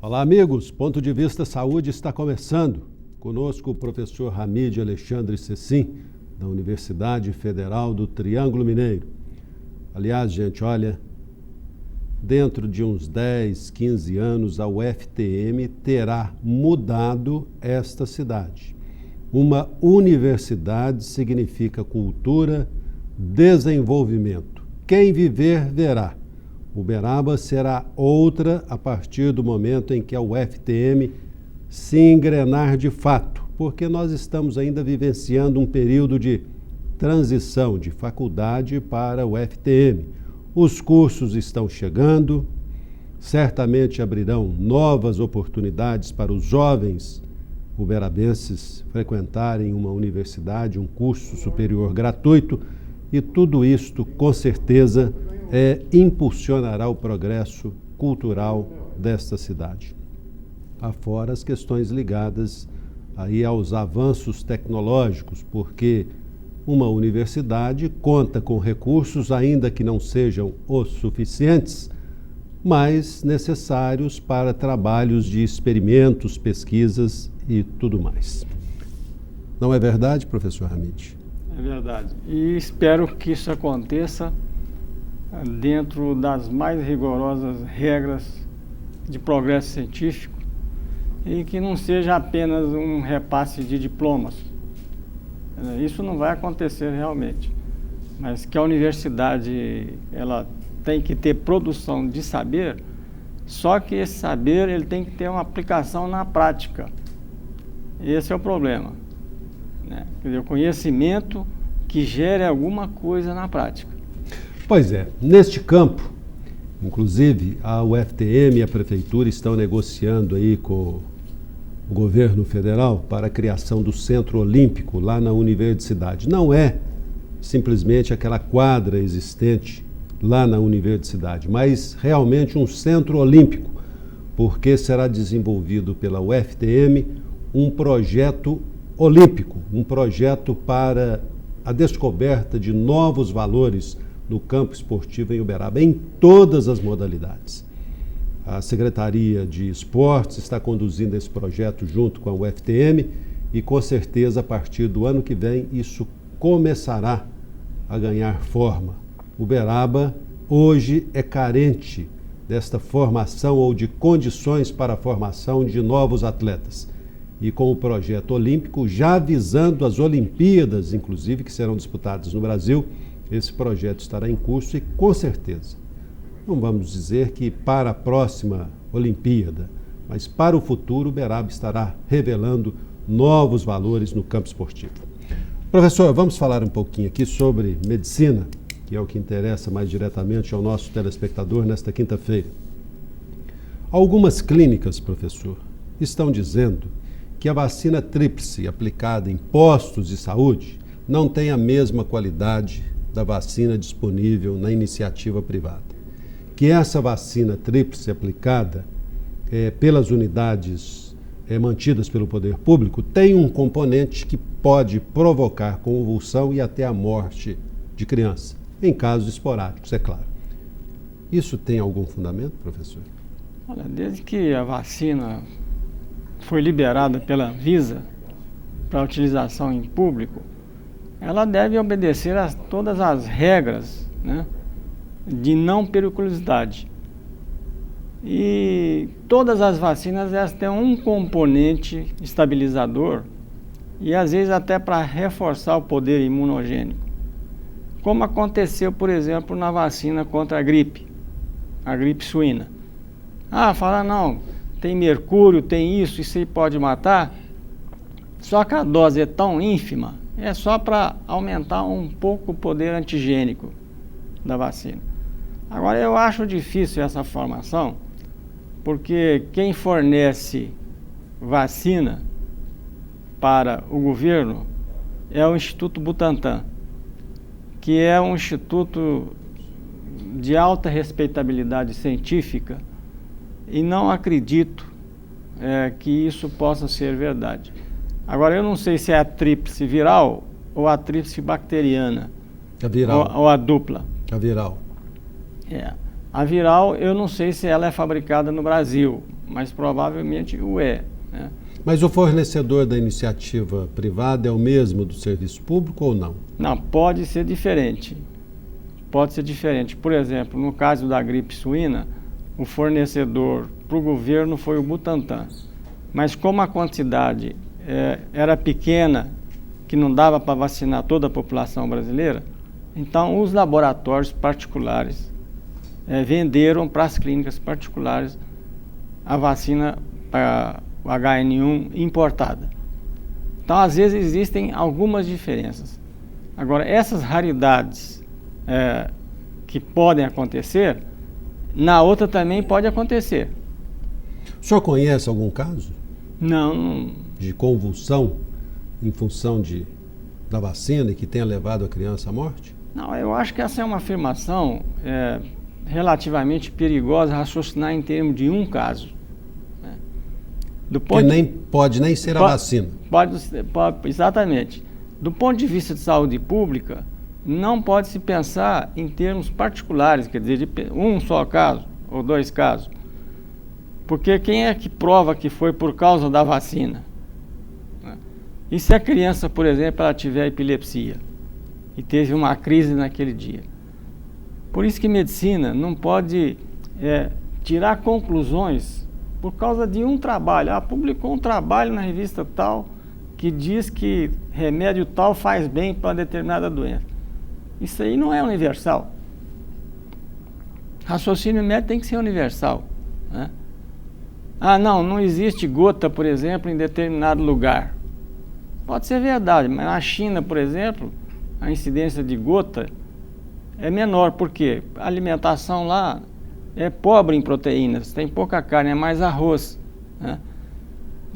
Olá, amigos. Ponto de Vista Saúde está começando. Conosco o professor Hamid Alexandre Cecim, da Universidade Federal do Triângulo Mineiro. Aliás, gente, olha, dentro de uns 10, 15 anos, a UFTM terá mudado esta cidade. Uma universidade significa cultura, desenvolvimento. Quem viver, verá. Uberaba será outra a partir do momento em que a UFTM se engrenar de fato, porque nós estamos ainda vivenciando um período de transição de faculdade para o UFTM. Os cursos estão chegando, certamente abrirão novas oportunidades para os jovens uberabenses frequentarem uma universidade, um curso superior gratuito, e tudo isto, com certeza, impulsionará o progresso cultural desta cidade. Afora as questões ligadas aí aos avanços tecnológicos, porque uma universidade conta com recursos, ainda que não sejam os suficientes, mas necessários para trabalhos de experimentos, pesquisas e tudo mais. Não é verdade, professor Hamid? É verdade. E espero que isso aconteça dentro das mais rigorosas regras de progresso científico e que não seja apenas um repasse de diplomas. Isso não vai acontecer realmente, mas que a universidade ela tem que ter produção de saber, só que esse saber ele tem que ter uma aplicação na prática. Esse é o problema, né? Quer dizer, o conhecimento que gere alguma coisa na prática. Pois é, neste campo, inclusive a UFTM e a Prefeitura estão negociando aí com o governo federal para a criação do Centro Olímpico lá na Universidade. Não é simplesmente aquela quadra existente lá na Universidade, mas realmente um Centro Olímpico, porque será desenvolvido pela UFTM um projeto olímpico, um projeto para a descoberta de novos valores no campo esportivo em Uberaba, em todas as modalidades. A Secretaria de Esportes está conduzindo esse projeto junto com a UFTM e, com certeza, a partir do ano que vem, isso começará a ganhar forma. Uberaba hoje é carente desta formação ou de condições para a formação de novos atletas. E com o projeto olímpico, já visando as Olimpíadas, inclusive, que serão disputadas no Brasil, esse projeto estará em curso e, com certeza, não vamos dizer que para a próxima Olimpíada, mas para o futuro, Uberaba estará revelando novos valores no campo esportivo. Professor, vamos falar um pouquinho aqui sobre medicina, que é o que interessa mais diretamente ao nosso telespectador nesta quinta-feira. Algumas clínicas, professor, estão dizendo que a vacina tríplice aplicada em postos de saúde não tem a mesma qualidade da vacina disponível na iniciativa privada. Que essa vacina tríplice aplicada pelas unidades mantidas pelo poder público tem um componente que pode provocar convulsão e até a morte de criança, em casos esporádicos, é claro. Isso tem algum fundamento, professor? Olha, desde que a vacina foi liberada pela Anvisa para utilização em público, ela deve obedecer a todas as regras, né, de não periculosidade. E todas as vacinas elas têm um componente estabilizador e às vezes até para reforçar o poder imunogênico. Como aconteceu, por exemplo, na vacina contra a gripe suína. Fala não, tem mercúrio, tem isso aí pode matar. Só que a dose é tão ínfima, é só para aumentar um pouco o poder antigênico da vacina. Agora, eu acho difícil essa formação, porque quem fornece vacina para o governo é o Instituto Butantan, que é um instituto de alta respeitabilidade científica, e não acredito que isso possa ser verdade. Agora, eu não sei se é a tríplice viral ou a tríplice bacteriana. A viral. Ou a dupla. A viral. A viral, eu não sei se ela é fabricada no Brasil, mas provavelmente o é, né? Mas o fornecedor da iniciativa privada é o mesmo do serviço público ou não? Não, pode ser diferente. Pode ser diferente. Por exemplo, no caso da gripe suína, o fornecedor para o governo foi o Butantan. Mas como a quantidade era pequena, que não dava para vacinar toda a população brasileira, então os laboratórios particulares venderam para as clínicas particulares a vacina para o HN1 importada. Então, às vezes, existem algumas diferenças. Agora, essas raridades que podem acontecer, na outra também pode acontecer. O senhor conhece algum caso? Não. De convulsão em função da vacina e que tenha levado a criança à morte? Não, eu acho que essa é uma afirmação relativamente perigosa, raciocinar em termos de um caso. Pode nem ser a vacina. Pode, exatamente. Do ponto de vista de saúde pública, não pode se pensar em termos particulares, quer dizer, de um só caso ou dois casos. Porque quem é que prova que foi por causa da vacina? E se a criança, por exemplo, ela tiver epilepsia e teve uma crise naquele dia? Por isso que medicina não pode tirar conclusões por causa de um trabalho. Publicou um trabalho na revista tal que diz que remédio tal faz bem para determinada doença. Isso aí não é universal. Raciocínio médico tem que ser universal, né? Não existe gota, por exemplo, em determinado lugar. Pode ser verdade, mas na China, por exemplo, a incidência de gota é menor. Por quê? A alimentação lá é pobre em proteínas, tem pouca carne, é mais arroz, né?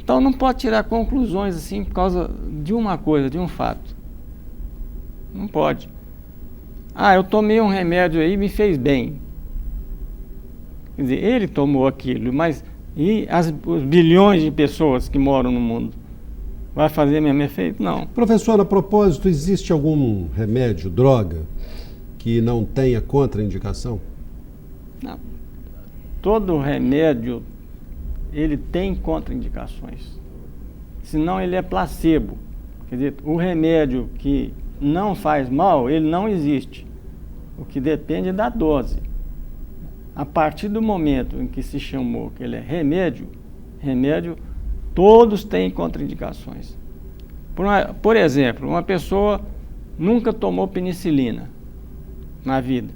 Então não pode tirar conclusões assim por causa de uma coisa, de um fato. Não pode. Eu tomei um remédio aí e me fez bem. Quer dizer, ele tomou aquilo, mas e os bilhões de pessoas que moram no mundo? Vai fazer mesmo efeito? Não. Professor, a propósito, existe algum remédio, droga, que não tenha contraindicação? Não. Todo remédio, ele tem contraindicações. Senão ele é placebo. Quer dizer, o remédio que não faz mal, ele não existe. O que depende da dose. A partir do momento em que se chamou que ele é remédio, todos têm contraindicações. Por exemplo, uma pessoa nunca tomou penicilina na vida.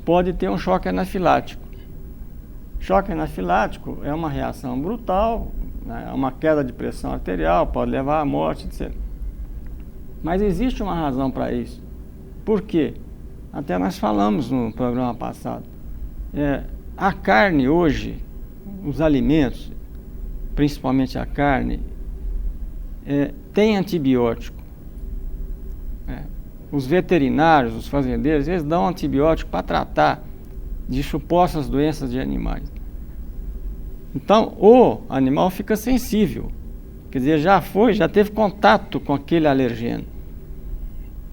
Pode ter um choque anafilático. Choque anafilático é uma reação brutal, né? É uma queda de pressão arterial, pode levar à morte, etc. Mas existe uma razão para isso. Por quê? Até nós falamos no programa passado. A carne hoje, os alimentos, principalmente a carne, tem antibiótico. Os veterinários, os fazendeiros, eles dão antibiótico para tratar de supostas doenças de animais. Então, o animal fica sensível. Quer dizer, já teve contato com aquele alergeno.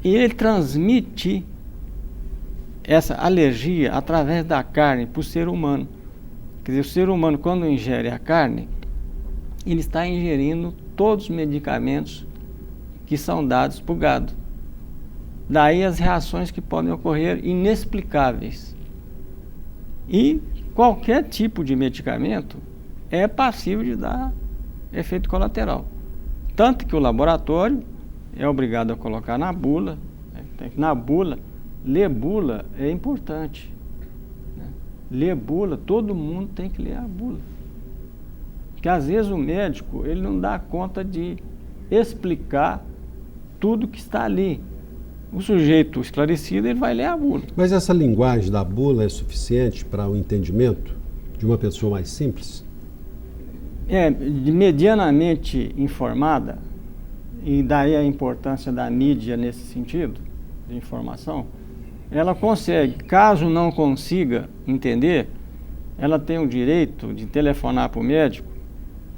E ele transmite essa alergia através da carne para o ser humano. Quer dizer, o ser humano, quando ingere a carne, ele está ingerindo todos os medicamentos que são dados para o gado. Daí as reações que podem ocorrer inexplicáveis. E qualquer tipo de medicamento é passível de dar efeito colateral. Tanto que o laboratório é obrigado a colocar na bula, ler bula é importante, né? Ler bula, todo mundo tem que ler a bula. Porque às vezes o médico, ele não dá conta de explicar tudo que está ali. O sujeito esclarecido, ele vai ler a bula. Mas essa linguagem da bula é suficiente para o entendimento de uma pessoa mais simples? Medianamente informada, e daí a importância da mídia nesse sentido, de informação, ela consegue. Caso não consiga entender, ela tem o direito de telefonar para o médico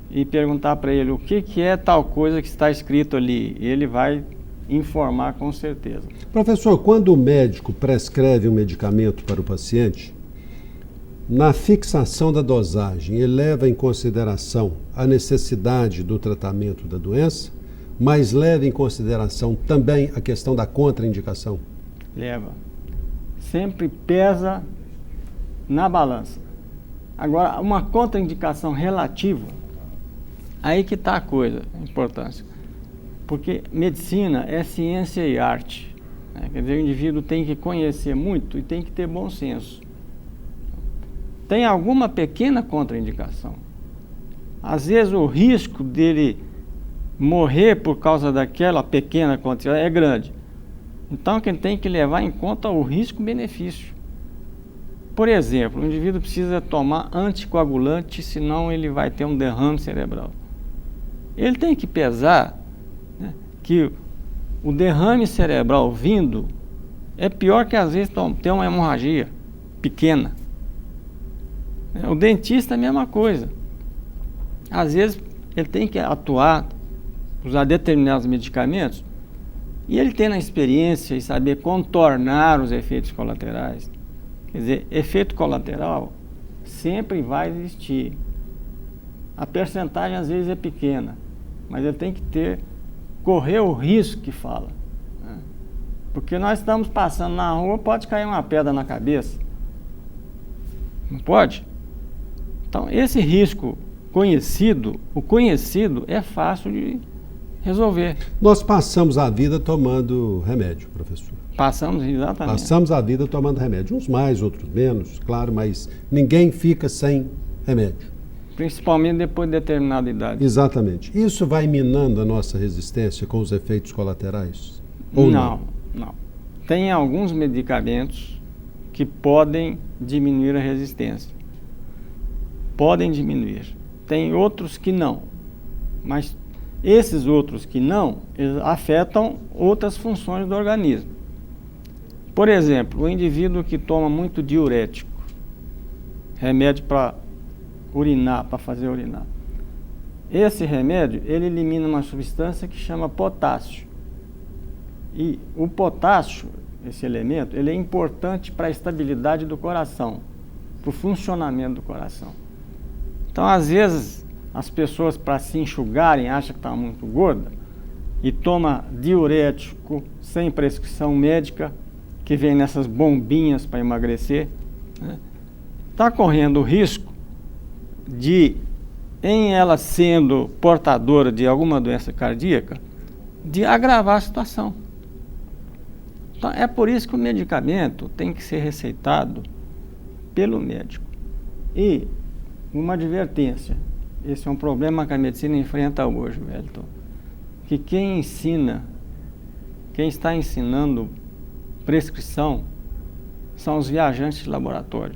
e perguntar para ele o que é tal coisa que está escrito ali. Ele vai informar com certeza. Professor, quando o médico prescreve um medicamento para o paciente, Na fixação da dosagem, ele leva em consideração a necessidade do tratamento da doença, mas leva em consideração também a questão da contraindicação? Leva. Sempre pesa na balança. Agora, uma contraindicação relativa, aí que está a coisa, a importância. Porque medicina é ciência e arte. Né? Quer dizer, o indivíduo tem que conhecer muito e tem que ter bom senso. Tem alguma pequena contraindicação. Às vezes o risco dele morrer por causa daquela pequena contraindicação é grande. Então quem tem que levar em conta o risco-benefício. Por exemplo, o indivíduo precisa tomar anticoagulante, senão ele vai ter um derrame cerebral. Ele tem que pesar, né, que o derrame cerebral vindo é pior que às vezes ter uma hemorragia pequena. O dentista é a mesma coisa. Às vezes ele tem que atuar, usar determinados medicamentos, e ele tem a experiência e saber contornar os efeitos colaterais. Quer dizer, efeito colateral sempre vai existir. A percentagem às vezes é pequena, mas ele tem que correr o risco que fala. Né? Porque nós estamos passando na rua, pode cair uma pedra na cabeça. Não pode? Então, esse risco conhecido, o conhecido é fácil de resolver. Nós passamos a vida tomando remédio, professor. Passamos, exatamente. Passamos a vida tomando remédio. Uns mais, outros menos, claro, mas ninguém fica sem remédio. Principalmente depois de determinada idade. Exatamente. Isso vai minando a nossa resistência com os efeitos colaterais? Ou não? Não. Tem alguns medicamentos que podem diminuir a resistência. Podem diminuir. Tem outros que não. Mas esses outros que não, eles afetam outras funções do organismo. Por exemplo, o indivíduo que toma muito diurético, remédio para urinar, para fazer urinar. Esse remédio, ele elimina uma substância que chama potássio. E o potássio, esse elemento, ele é importante para a estabilidade do coração, para o funcionamento do coração. Então, às vezes, as pessoas, para se enxugarem, acham que está muito gorda e toma diurético sem prescrição médica, que vem nessas bombinhas para emagrecer, está correndo o risco de, em ela sendo portadora de alguma doença cardíaca, de agravar a situação. Então, é por isso que o medicamento tem que ser receitado pelo médico. E uma advertência, esse é um problema que a medicina enfrenta hoje, Wellington, que quem está ensinando prescrição são os viajantes de laboratório.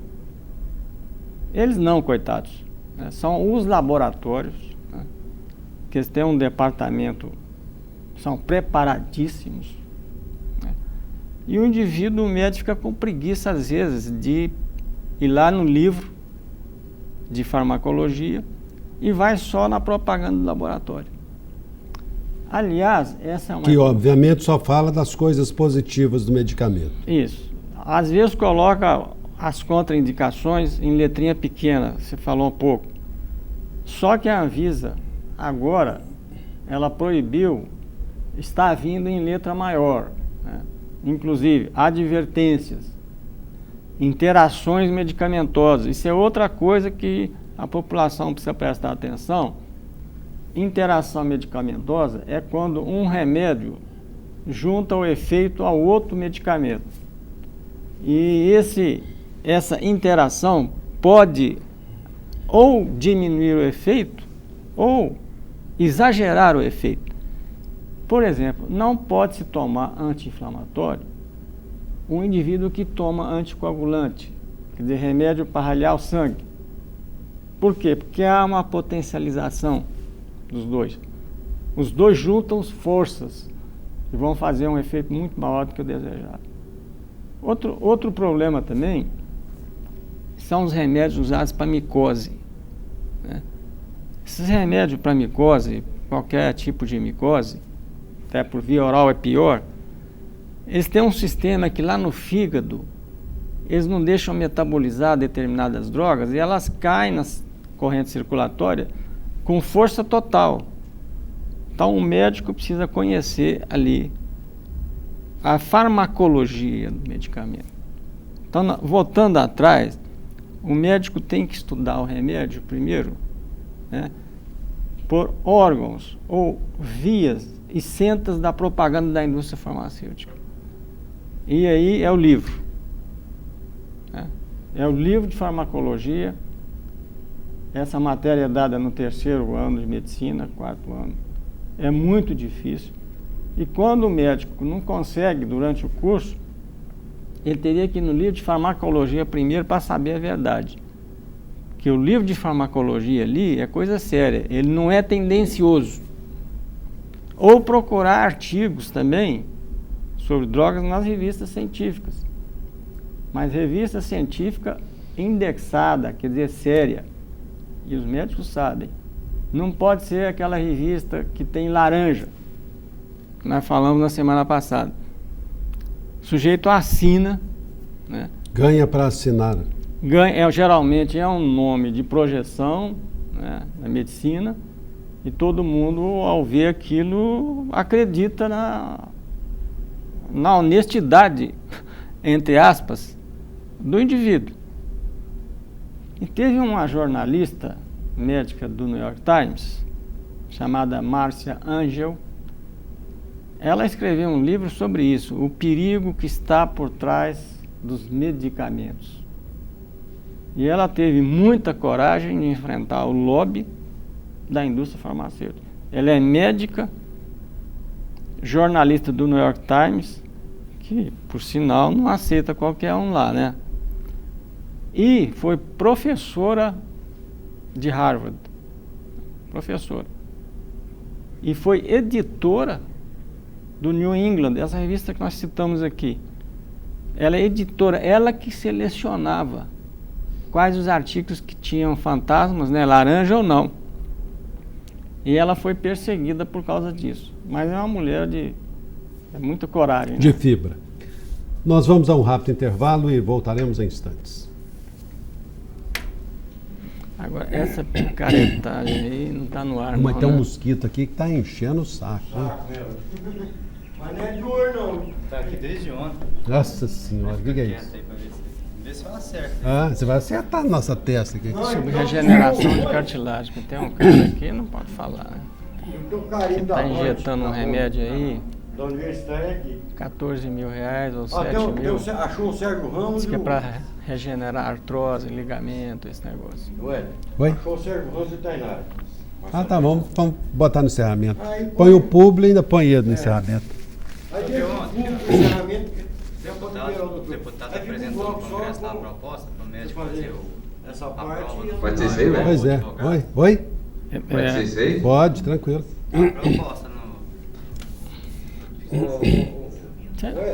Eles não, coitados, né? São os laboratórios, né? Que eles têm um departamento, são preparadíssimos, né? E o indivíduo, o médico, fica com preguiça às vezes de ir lá no livro de farmacologia e vai só na propaganda do laboratório. Aliás, essa é uma... Que obviamente só fala das coisas positivas do medicamento. Isso. Às vezes coloca as contraindicações em letrinha pequena, você falou um pouco. Só que a Anvisa, agora, ela proibiu, está vindo em letra maior, né? Inclusive advertências, interações medicamentosas. Isso é outra coisa que a população precisa prestar atenção. Interação medicamentosa é quando um remédio junta o efeito ao outro medicamento. E essa interação pode ou diminuir o efeito ou exagerar o efeito. Por exemplo, não pode se tomar anti-inflamatório um indivíduo que toma anticoagulante, quer dizer, remédio para ralhar o sangue. Por quê? Porque há uma potencialização dos dois. Os dois juntam forças e vão fazer um efeito muito maior do que o desejado. Outro problema também são os remédios usados para micose, né? Esses remédios para micose, qualquer tipo de micose, até por via oral é pior, eles têm um sistema que lá no fígado eles não deixam metabolizar determinadas drogas e elas caem na corrente circulatória com força total. Então o médico precisa conhecer ali a farmacologia do medicamento. Então, voltando atrás, o médico tem que estudar o remédio primeiro, né, por órgãos ou vias e sentas da propaganda da indústria farmacêutica. E aí é o livro. Né? É o livro de farmacologia. Essa matéria é dada no 3º ano de medicina, 4º ano. É muito difícil. E quando o médico não consegue durante o curso, ele teria que ir no livro de farmacologia primeiro para saber a verdade. Que o livro de farmacologia ali é coisa séria, ele não é tendencioso. Ou procurar artigos também sobre drogas nas revistas científicas. Mas revista científica indexada, quer dizer, séria. E os médicos sabem. Não pode ser aquela revista que tem laranja, que nós falamos na semana passada. O sujeito assina, né? Ganha para assinar. Geralmente é um nome de projeção, né, na medicina, e todo mundo, ao ver aquilo, acredita na honestidade, entre aspas, do indivíduo. E teve uma jornalista médica do New York Times, chamada Márcia Angel. Ela escreveu um livro sobre isso, o perigo que está por trás dos medicamentos. E ela teve muita coragem de enfrentar o lobby da indústria farmacêutica. Ela é médica, jornalista do New York Times, que, por sinal, não aceita qualquer um lá, né? E foi professora de Harvard. Professora. E foi editora do New England, essa revista que nós citamos aqui. Ela é editora, ela que selecionava quais os artigos que tinham fantasmas, né, laranja ou não. E ela foi perseguida por causa disso. Mas é uma mulher de muita coragem. De né? fibra. Nós vamos a um rápido intervalo e voltaremos em instantes. Agora, essa picaretagem aí não está no ar, Mas não, tem um né? mosquito aqui que está enchendo o saco. Né? Mas não é de hoje, não. Tá aqui desde ontem. Nossa senhora, o que é isso? Aí pra ver se eu acerto. Ah, você vai acertar a nossa testa aqui. Sobre regeneração de cartilagem. Tem um cara aqui, não pode falar, né? Eu tô carinho Que da tá morte, injetando um tá bom. remédio aí, Da universidade aqui. 14 mil reais ou 7 Tem mil. achou o Sérgio Ramos Diz que é e o... para regenerar artrose, ligamento, esse negócio. Ué, Oi? achou o Sérgio Ramos e o Tainara. Ah, tá bom. Vamos botar no encerramento. Aí, Põe o publi e ainda põe ele no encerramento. Aí deixa o público, o encerramento. O deputado apresentou no Congresso lá a proposta para o médico fazer essa a parte. prova. Pode ser isso aí, velho? Pois é. Oi? Oi? Pode ser isso aí? Pode, tranquilo. A proposta no...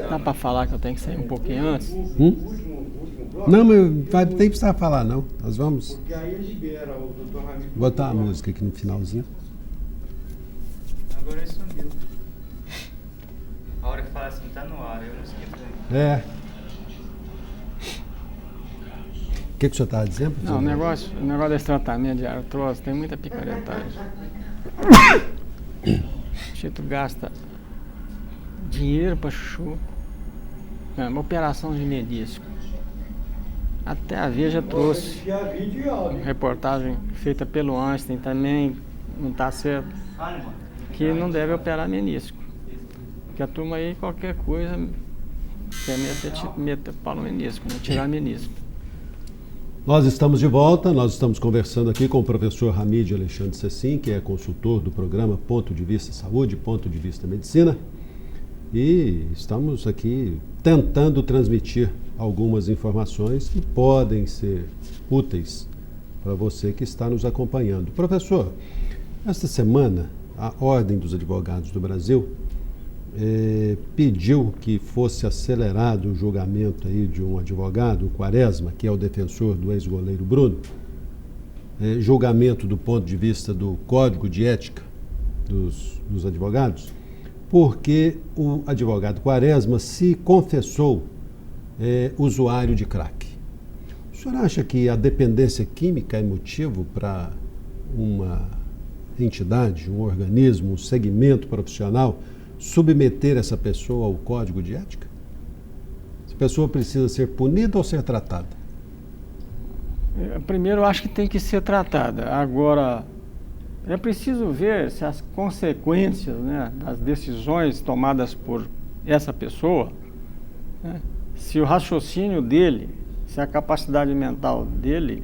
Dá para falar que eu tenho que sair um pouquinho antes? Último bloco. Não, mas vai, tem que precisar falar, não. Nós vamos Porque aí libera o doutor Ramiro. botar a música aqui no finalzinho. Agora ele sumiu. A hora que fala assim, tá no ar, eu não esqueço. É. O que o senhor estava dizendo? Não, o negócio desse tratamento de artrose tem muita picaretagem. O sujeito gasta dinheiro para chuchu. É uma operação de menisco. Até a Veja trouxe Que é vídeo e áudio. reportagem feita pelo Einstein também, não está certo, que não deve operar menisco. Porque a turma aí, qualquer coisa, quer meter pau no menisco, né? Tirar menisco. Nós estamos de volta, nós estamos conversando aqui com o professor Hamid Alexandre Cecim, que é consultor do programa Ponto de Vista Saúde, Ponto de Vista Medicina, e estamos aqui tentando transmitir algumas informações que podem ser úteis para você que está nos acompanhando. Professor, esta semana a Ordem dos Advogados do Brasil pediu que fosse acelerado o julgamento aí de um advogado, o Quaresma, que é o defensor do ex-goleiro Bruno, julgamento do ponto de vista do Código de Ética dos advogados, porque o advogado Quaresma se confessou usuário de crack. O senhor acha que a dependência química é motivo para uma entidade, um organismo, um segmento profissional submeter essa pessoa ao código de ética? Essa pessoa precisa ser punida ou ser tratada? Primeiro, eu acho que tem que ser tratada. Agora, é preciso ver se as consequências, né, das decisões tomadas por essa pessoa, né, se o raciocínio dele, se a capacidade mental dele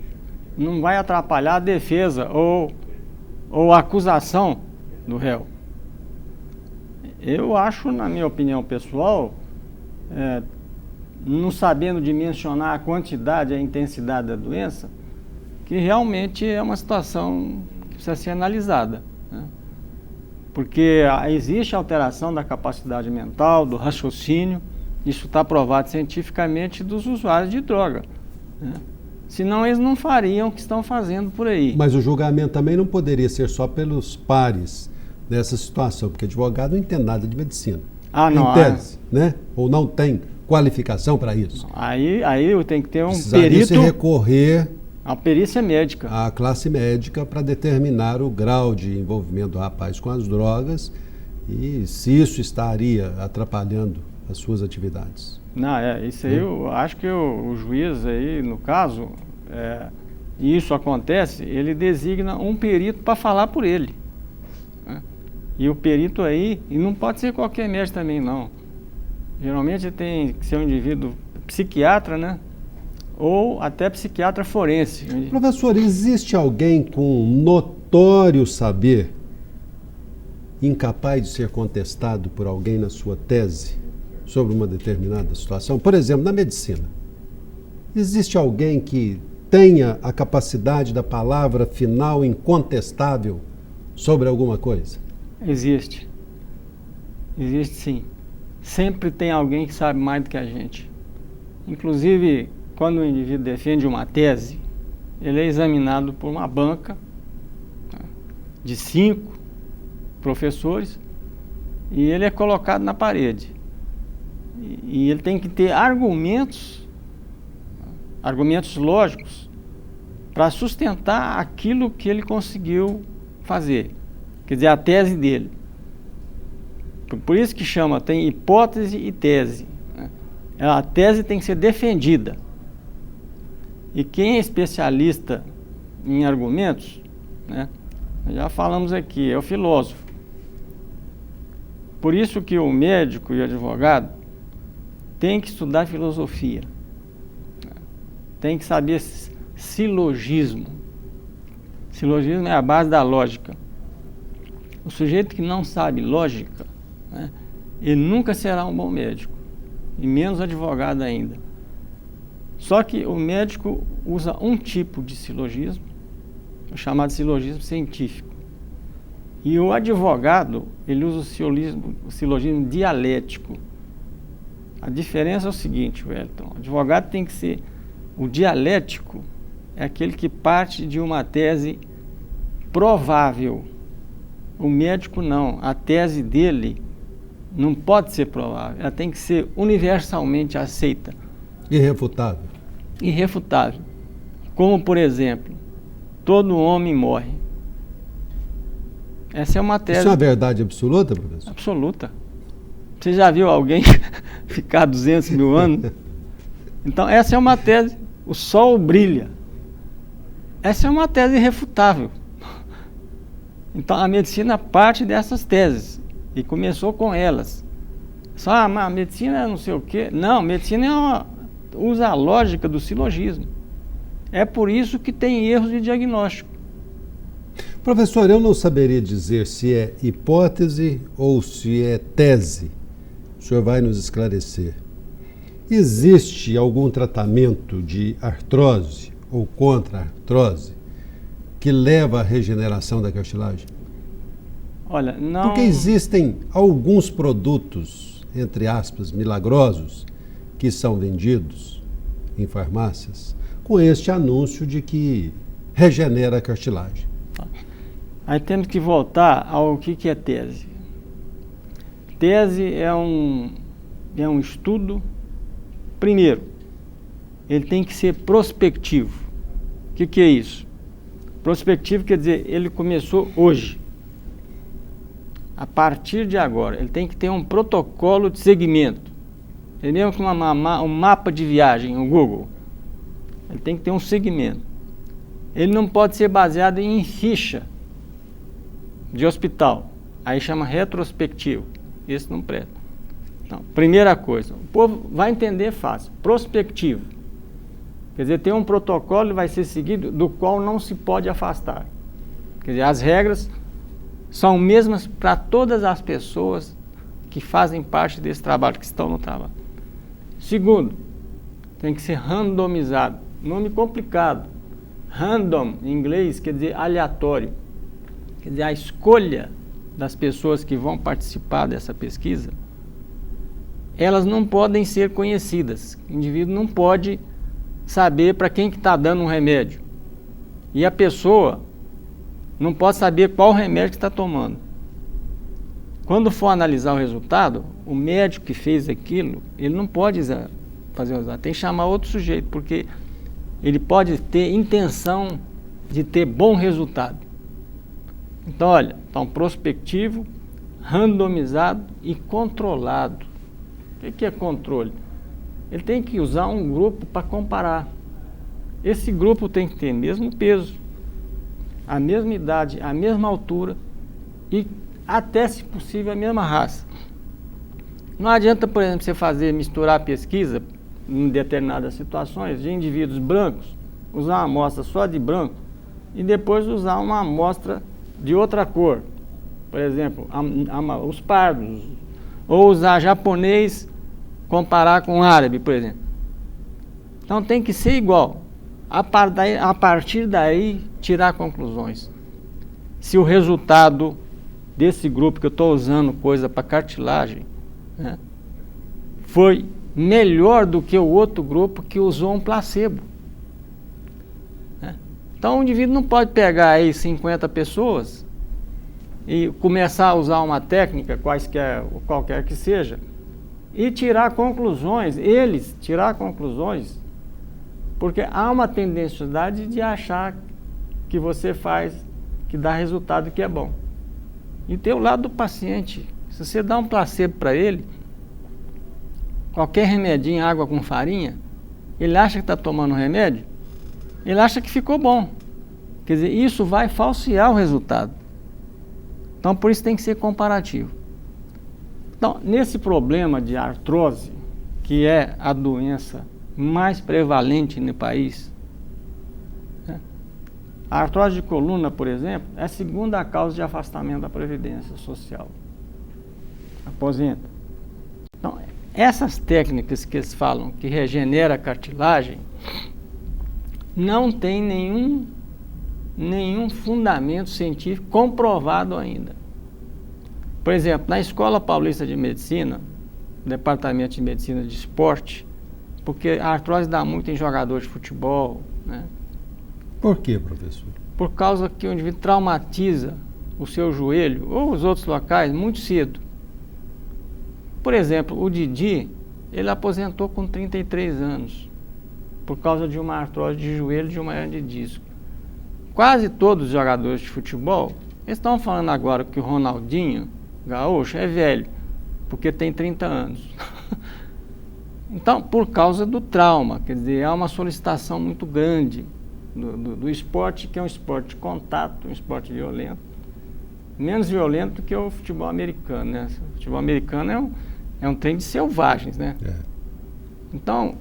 não vai atrapalhar a defesa ou a acusação do réu. Eu acho, na minha opinião pessoal, não sabendo dimensionar a quantidade e a intensidade da doença, que realmente é uma situação que precisa ser analisada, né? Porque existe alteração da capacidade mental, do raciocínio, isso está provado cientificamente dos usuários de droga, né? Senão eles não fariam o que estão fazendo por aí. Mas o julgamento também não poderia ser só pelos pares dessa situação, porque advogado não entende nada de medicina. Não. Em tese, né? Ou não tem qualificação para isso. Aí tem que ter um Precisaria perito, se recorrer a perícia médica. à classe médica para determinar o grau de envolvimento do rapaz com as drogas e se isso estaria atrapalhando as suas atividades. Não, isso aí eu acho que o juiz aí, no caso, e isso acontece, ele designa um perito para falar por ele, né? E o perito aí, e não pode ser qualquer médico também não, geralmente tem que ser um indivíduo psiquiatra, né? Ou até psiquiatra forense. Professor, existe alguém com notório saber incapaz de ser contestado por alguém na sua tese sobre uma determinada situação? Por exemplo, na medicina, existe alguém que tenha a capacidade da palavra final incontestável sobre alguma coisa? Existe. Existe sim. Sempre tem alguém que sabe mais do que a gente. Inclusive, quando o indivíduo defende uma tese, ele é examinado por uma banca, tá, de 5 professores e ele é colocado na parede. E ele tem que ter argumentos lógicos para sustentar aquilo que ele conseguiu fazer, quer dizer, a tese dele. Por isso que tem hipótese e tese, né? A tese tem que ser defendida. E quem é especialista em argumentos, né, já falamos aqui, é o filósofo. Por isso que o médico e o advogado tem que estudar filosofia, tem que saber silogismo. Silogismo é a base da lógica. O sujeito que não sabe lógica, né, ele nunca será um bom médico, e menos advogado ainda. Só que o médico usa um tipo de silogismo, chamado silogismo científico. E o advogado, ele usa o silogismo dialético. A diferença é o seguinte, Wellington, o advogado tem que ser... O dialético é aquele que parte de uma tese provável. O médico não. A tese dele não pode ser provável. Ela tem que ser universalmente aceita. Irrefutável. Irrefutável. Como, por exemplo, todo homem morre. Essa é uma tese... Isso é uma verdade absoluta, professor? Absoluta. Você já viu alguém ficar 200 mil anos? Então, essa é uma tese. O sol brilha. Essa é uma tese irrefutável. Então, a medicina parte dessas teses. E começou com elas. Só a medicina é não sei o quê. Não, medicina usa a lógica do silogismo. É por isso que tem erros de diagnóstico. Professor, eu não saberia dizer se é hipótese ou se é tese. O senhor vai nos esclarecer. Existe algum tratamento de artrose ou contra a artrose que leva à regeneração da cartilagem? Olha, não... Porque existem alguns produtos, entre aspas, milagrosos, que são vendidos em farmácias com este anúncio de que regenera a cartilagem. Aí temos que voltar ao que é tese. Tese é um estudo Primeiro, ele tem que ser prospectivo. O que é isso? Prospectivo quer dizer, ele começou hoje. A partir de agora, ele tem que ter um protocolo de segmento. Entendeu? Com um mapa de viagem, o Google. Ele tem que ter um segmento. Ele não pode ser baseado em ficha de hospital. Aí chama retrospectivo. Isso não presta. Então, primeira coisa, o povo vai entender fácil. Prospectivo. Quer dizer, tem um protocolo que vai ser seguido do qual não se pode afastar. Quer dizer, as regras são mesmas para todas as pessoas que fazem parte desse trabalho, que estão no trabalho. Segundo, tem que ser randomizado. Nome complicado. Random, em inglês, quer dizer aleatório. Quer dizer, a escolha das pessoas que vão participar dessa pesquisa, elas não podem ser conhecidas. O indivíduo não pode saber para quem que está dando um remédio. E a pessoa não pode saber qual remédio que está tomando. Quando for analisar o resultado, o médico que fez aquilo, ele não pode fazer o exame, tem que chamar outro sujeito, porque ele pode ter intenção de ter bom resultado. Então, olha, está um prospectivo, randomizado e controlado. O que é controle? Ele tem que usar um grupo para comparar. Esse grupo tem que ter o mesmo peso, a mesma idade, a mesma altura e até, se possível, a mesma raça. Não adianta, por exemplo, você misturar pesquisa em determinadas situações de indivíduos brancos, usar uma amostra só de branco e depois usar uma amostra de outra cor. Por exemplo, os pardos. Ou usar japonês, comparar com árabe, por exemplo. Então tem que ser igual. A partir daí, tirar conclusões. Se o resultado desse grupo que eu estou usando coisa para cartilagem, né, foi melhor do que o outro grupo que usou um placebo. Né? Então o indivíduo não pode pegar aí 50 pessoas e começar a usar uma técnica, qualquer que seja, e tirar conclusões, porque há uma tendenciosidade de achar que você faz, que dá resultado que é bom. E tem o lado do paciente. Se você dá um placebo para ele, qualquer remedinho, água com farinha, ele acha que está tomando remédio, ele acha que ficou bom. Quer dizer, isso vai falsear o resultado. Então, por isso tem que ser comparativo. Então, nesse problema de artrose, que é a doença mais prevalente no país, né? A artrose de coluna, por exemplo, é a segunda causa de afastamento da Previdência Social. Aposenta. Então, essas técnicas que eles falam que regenera a cartilagem não tem nenhum fundamento científico comprovado ainda. Por exemplo, na Escola Paulista de Medicina, Departamento de Medicina de Esporte, porque a artrose dá muito em jogador de futebol, né? Por quê, professor? Por causa que o indivíduo traumatiza o seu joelho ou os outros locais muito cedo. Por exemplo, o Didi, ele aposentou com 33 anos, por causa de uma artrose de joelho, de uma hernia de disco. Quase todos os jogadores de futebol, eles estão falando agora que o Ronaldinho Gaúcho é velho, porque tem 30 anos. Então, por causa do trauma, quer dizer, há uma solicitação muito grande do esporte, que é um esporte de contato, um esporte violento, menos violento do que o futebol americano, né? O futebol americano é um trem de selvagens, né? É. Então,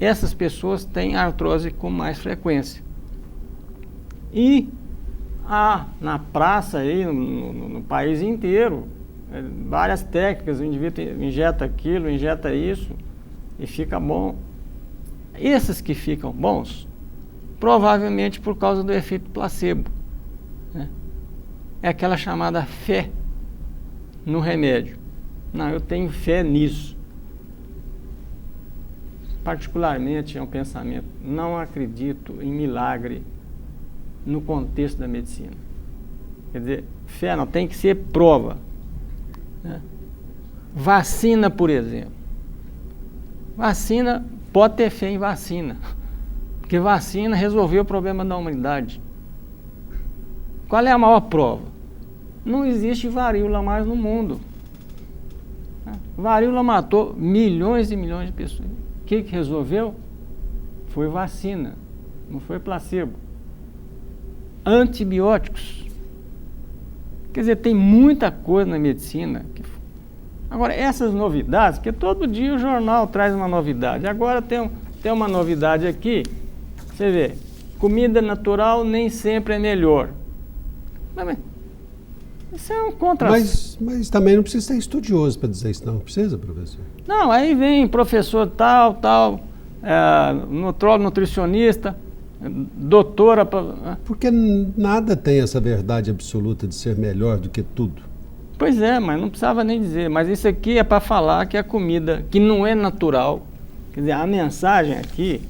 essas pessoas têm artrose com mais frequência. E na praça, aí, no país inteiro, várias técnicas, o indivíduo injeta aquilo, injeta isso, e fica bom. Esses que ficam bons, provavelmente por causa do efeito placebo, né? É aquela chamada fé no remédio. Não, eu tenho fé nisso. Particularmente é um pensamento, não acredito em milagre no contexto da medicina. Quer dizer, fé não, tem que ser prova, né? Vacina, por exemplo. Vacina, pode ter fé em vacina, porque vacina resolveu o problema da humanidade. Qual é a maior prova? Não existe varíola mais no mundo. Varíola matou milhões e milhões de pessoas. O que resolveu? Foi vacina, não foi placebo. Antibióticos. Quer dizer, tem muita coisa na medicina. Agora, essas novidades, porque todo dia o jornal traz uma novidade. Agora tem uma novidade aqui, você vê, comida natural nem sempre é melhor. Mas isso é um contrassenso. Mas também não precisa ser estudioso para dizer isso, não precisa, professor? Não, aí vem professor tal, nutrólogo, nutricionista, doutora... Porque nada tem essa verdade absoluta de ser melhor do que tudo. Pois é, mas não precisava nem dizer. Mas isso aqui é para falar que a comida, que não é natural, quer dizer, a mensagem aqui,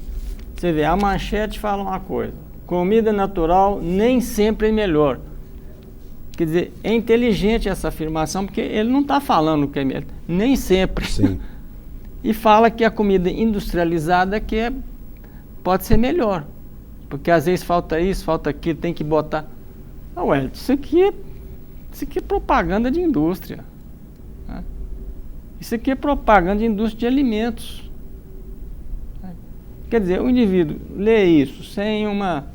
você vê, a manchete fala uma coisa, comida natural nem sempre é melhor. Quer dizer, é inteligente essa afirmação, porque ele não está falando que é melhor, nem sempre. Sim. E fala que a comida industrializada pode ser melhor, porque às vezes falta isso, falta aquilo, tem que botar... Ué, isso aqui é propaganda de indústria. Né? Isso aqui é propaganda de indústria de alimentos. Quer dizer, o indivíduo lê isso sem uma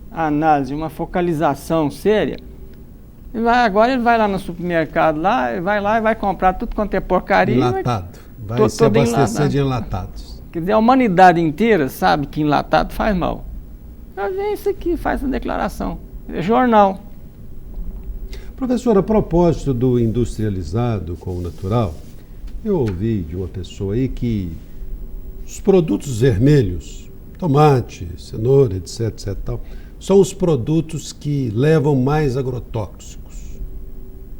análise, uma focalização séria, agora ele vai lá no supermercado, vai lá e vai comprar tudo quanto é porcaria. Enlatado. Vai se abastecer de enlatados. Quer dizer, a humanidade inteira sabe que enlatado faz mal. Mas vem isso aqui, faz essa declaração. É jornal. Professor, a propósito do industrializado com o natural, eu ouvi de uma pessoa aí que os produtos vermelhos, tomate, cenoura, etc, tal, são os produtos que levam mais agrotóxicos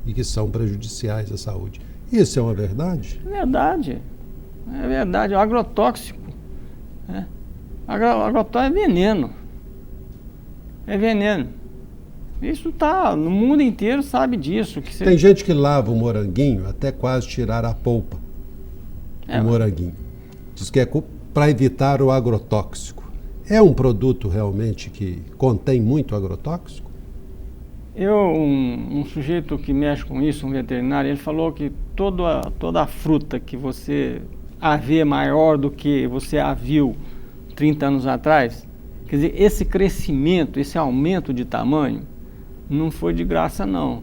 e que são prejudiciais à saúde. Isso é uma verdade? É verdade. O agrotóxico, agrotóxico é veneno. É veneno. Isso tá, no mundo inteiro sabe disso. Tem gente que lava o moranguinho até quase tirar a polpa do moranguinho. Diz que é para evitar o agrotóxico. É um produto realmente que contém muito agrotóxico? Um sujeito que mexe com isso, um veterinário, ele falou que toda a fruta que você a vê maior do que você a viu 30 anos atrás, quer dizer, esse crescimento, esse aumento de tamanho, não foi de graça, não.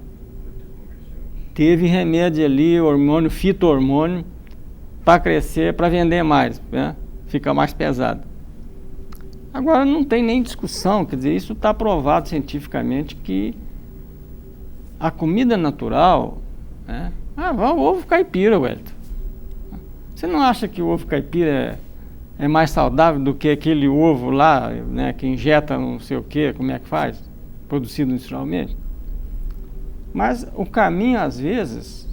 Teve remédio ali, hormônio, fito-hormônio, para crescer, para vender mais, né? Fica mais pesado. Agora não tem nem discussão, quer dizer, isso está provado cientificamente que a comida natural, né? O ovo caipira, Wellington. Você não acha que o ovo caipira é mais saudável do que aquele ovo lá, né, que injeta não sei o que, como é que faz? Produzido industrialmente? Mas o caminho, às vezes,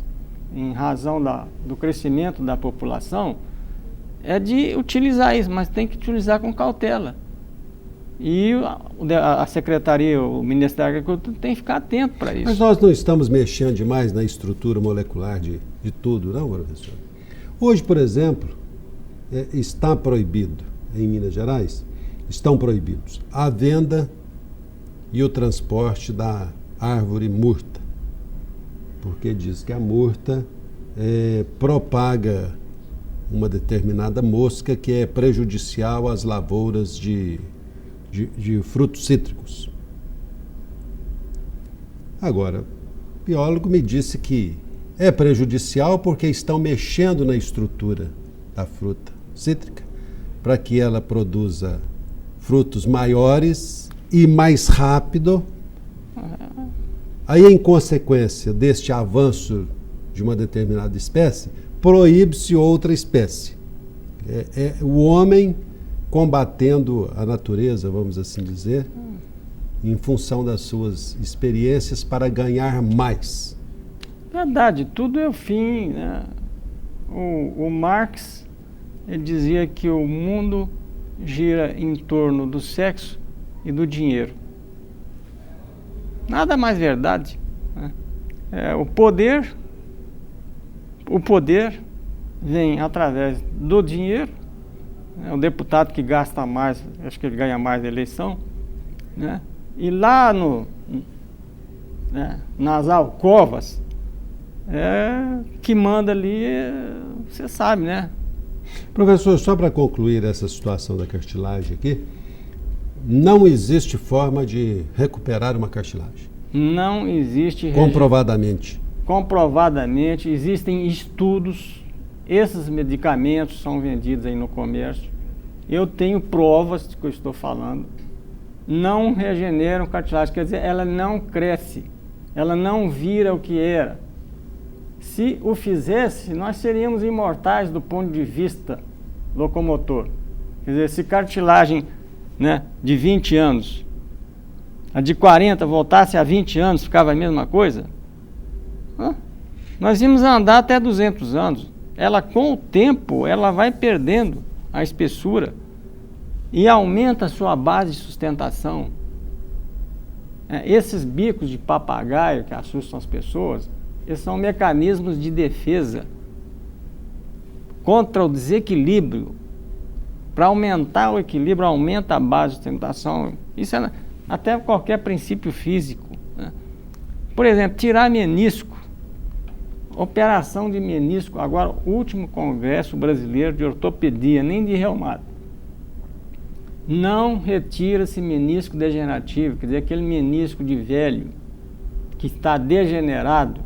em razão do crescimento da população, é de utilizar isso, mas tem que utilizar com cautela. E a Secretaria, o Ministério da Agricultura tem que ficar atento para isso. Mas nós não estamos mexendo demais na estrutura molecular de tudo, não, professor? Hoje, por exemplo, está proibido, em Minas Gerais, estão proibidos a venda e o transporte da árvore murta, porque diz que a murta propaga uma determinada mosca que é prejudicial às lavouras de frutos cítricos. Agora, o biólogo me disse que é prejudicial porque estão mexendo na estrutura da fruta cítrica para que ela produza frutos maiores e mais rápido. Aí, em consequência deste avanço de uma determinada espécie, proíbe-se outra espécie. O homem combatendo a natureza, vamos assim dizer, em função das suas experiências para ganhar mais. Verdade, tudo é o fim, né? O Marx, ele dizia que o mundo gira em torno do sexo e do dinheiro. Nada mais verdade, né? O poder vem através do dinheiro é o deputado que gasta mais, acho que ele ganha mais na eleição, né? E lá nas alcovas, que manda ali, você sabe, né? Professor, só para concluir essa situação da cartilagem aqui, não existe forma de recuperar uma cartilagem? Não existe. Comprovadamente? Comprovadamente, existem estudos, esses medicamentos são vendidos aí no comércio, eu tenho provas de que eu estou falando, não regeneram cartilagem, quer dizer, ela não cresce, ela não vira o que era. Se o fizesse, nós seríamos imortais do ponto de vista locomotor. Quer dizer, se cartilagem, né, de 20 anos, a de 40 voltasse a 20 anos, ficava a mesma coisa, nós íamos andar até 200 anos. Ela, com o tempo, ela vai perdendo a espessura e aumenta a sua base de sustentação. Esses bicos de papagaio que assustam as pessoas, esses são mecanismos de defesa contra o desequilíbrio. Para aumentar o equilíbrio, aumenta a base de sustentação. Isso é até qualquer princípio físico, né? Por exemplo, tirar menisco, operação de menisco. Agora, o último congresso brasileiro de ortopedia, nem de reumato, não retira-se menisco degenerativo, quer dizer, aquele menisco de velho que está degenerado,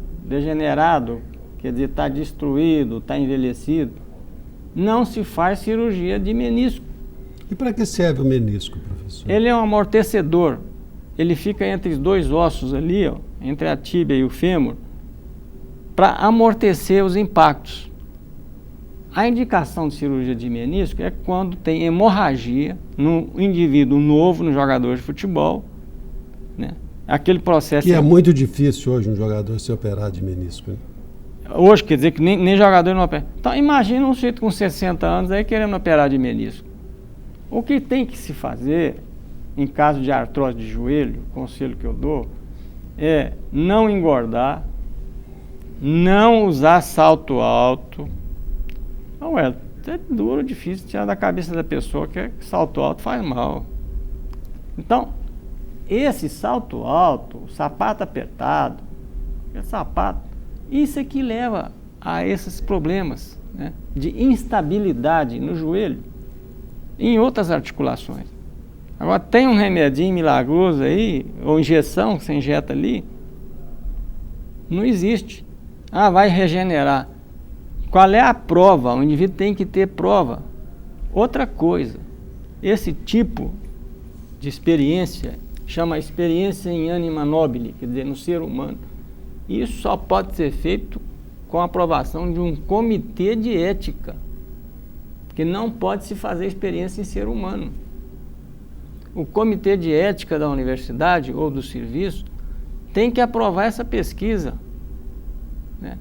quer dizer, está destruído, está envelhecido, não se faz cirurgia de menisco. E para que serve o menisco, professor? Ele é um amortecedor, ele fica entre os dois ossos ali, ó, entre a tíbia e o fêmur, para amortecer os impactos. A indicação de cirurgia de menisco é quando tem hemorragia no indivíduo novo, no jogador de futebol, né? Aquele processo... Que é muito difícil hoje um jogador se operar de menisco, né? Hoje, quer dizer que nem jogador não opera. Então, imagina um sujeito com 60 anos aí querendo operar de menisco. O que tem que se fazer, em caso de artrose de joelho, o conselho que eu dou, é não engordar, não usar salto alto. Não é duro, difícil tirar da cabeça da pessoa que salto alto faz mal. Então, esse salto alto, sapato apertado, isso é que leva a esses problemas, né, de instabilidade no joelho e em outras articulações. Agora, tem um remedinho milagroso aí, ou injeção que você injeta ali, não existe. Vai regenerar. Qual é a prova? O indivíduo tem que ter prova. Outra coisa, esse tipo de experiência chama experiência em anima nobile, quer dizer, no ser humano. Isso só pode ser feito com a aprovação de um comitê de ética, porque não pode se fazer experiência em ser humano. O comitê de ética da universidade ou do serviço tem que aprovar essa pesquisa, né?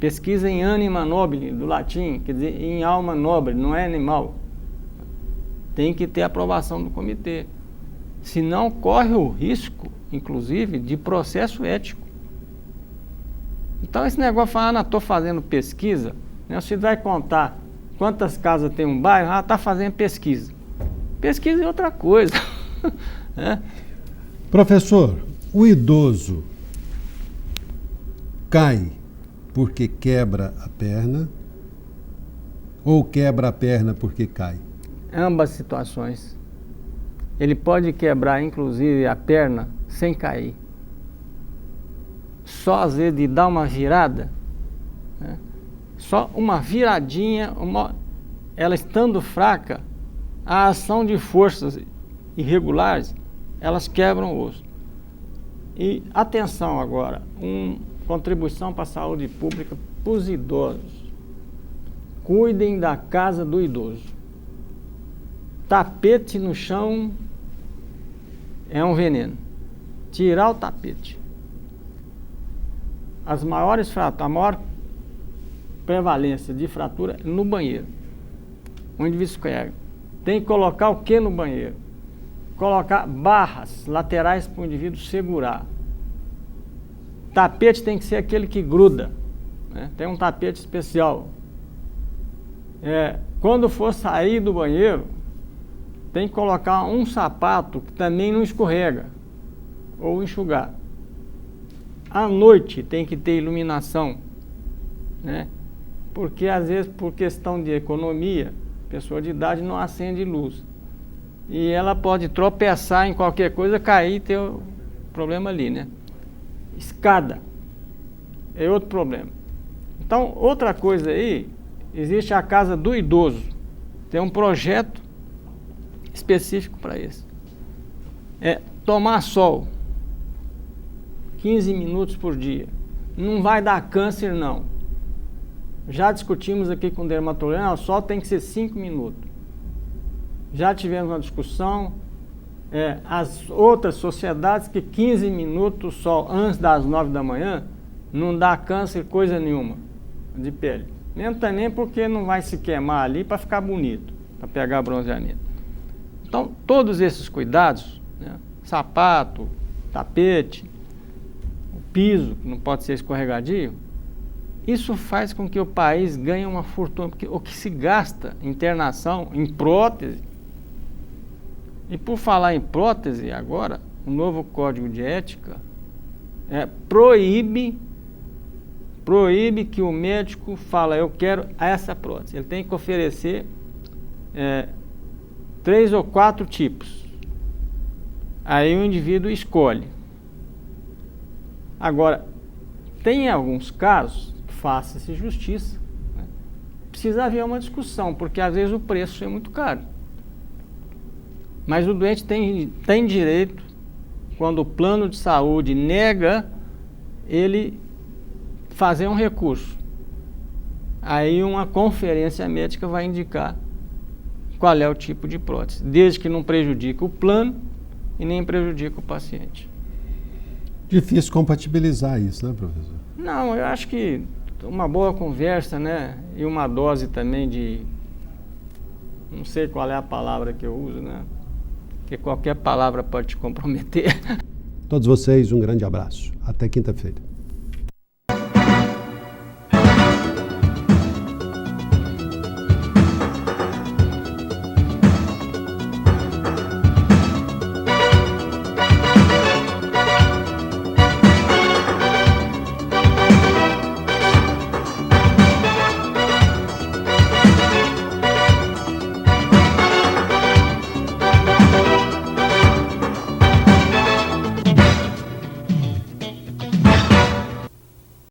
Pesquisa em anima nobile, do latim, quer dizer, em alma nobre, não é animal. Tem que ter aprovação do comitê. Senão corre o risco, inclusive, de processo ético. Então esse negócio de falar, estou fazendo pesquisa, né? Você vai contar quantas casas tem um bairro, está fazendo pesquisa. Pesquisa é outra coisa. né? Professor, o idoso cai porque quebra a perna ou quebra a perna porque cai? Ambas situações. Ele pode quebrar, inclusive, a perna sem cair. Só às vezes de dar uma virada, né? Só uma viradinha, ela estando fraca, a ação de forças irregulares, elas quebram o osso. E atenção agora, contribuição para a saúde pública para os idosos. Cuidem da casa do idoso. Tapete no chão é um veneno. Tirar o tapete. A maior prevalência de fratura é no banheiro. Onde você escorrega. Tem que colocar o que no banheiro? Colocar barras laterais para o indivíduo segurar. Tapete tem que ser aquele que gruda, né? Tem um tapete especial. quando for sair do banheiro, tem que colocar um sapato que também não escorrega, ou enxugar. À noite tem que ter iluminação, né? Porque às vezes, por questão de economia, pessoa de idade não acende luz. E ela pode tropeçar em qualquer coisa, cair e ter o problema ali, né? Escada é outro problema. Então, outra coisa aí, existe a casa do idoso. Tem um projeto específico para isso. É tomar sol 15 minutos por dia. Não vai dar câncer, não. Já discutimos aqui com o dermatologista, o sol tem que ser 5 minutos. Já tivemos uma discussão, as outras sociedades que 15 minutos sol antes das 9 da manhã não dá câncer coisa nenhuma de pele. Nem também porque não vai se queimar ali para ficar bonito, para pegar bronzeamento. Então, todos esses cuidados, né, sapato, tapete, o piso, que não pode ser escorregadio, isso faz com que o país ganhe uma fortuna, porque o que se gasta em internação, em prótese, e por falar em prótese agora, o novo Código de Ética proíbe que o médico fala, eu quero essa prótese. Ele tem que oferecer 3 ou 4 tipos. Aí o indivíduo escolhe. Agora, tem alguns casos, faça-se justiça, né? Precisa haver uma discussão, porque às vezes o preço é muito caro. Mas o doente tem direito, quando o plano de saúde nega, ele fazer um recurso. Aí uma conferência médica vai indicar qual é o tipo de prótese, desde que não prejudique o plano e nem prejudique o paciente. Difícil compatibilizar isso, né, professor? Não, eu acho que uma boa conversa, né, e uma dose também de, não sei qual é a palavra que eu uso, né, porque qualquer palavra pode te comprometer. Todos vocês, um grande abraço. Até quinta-feira.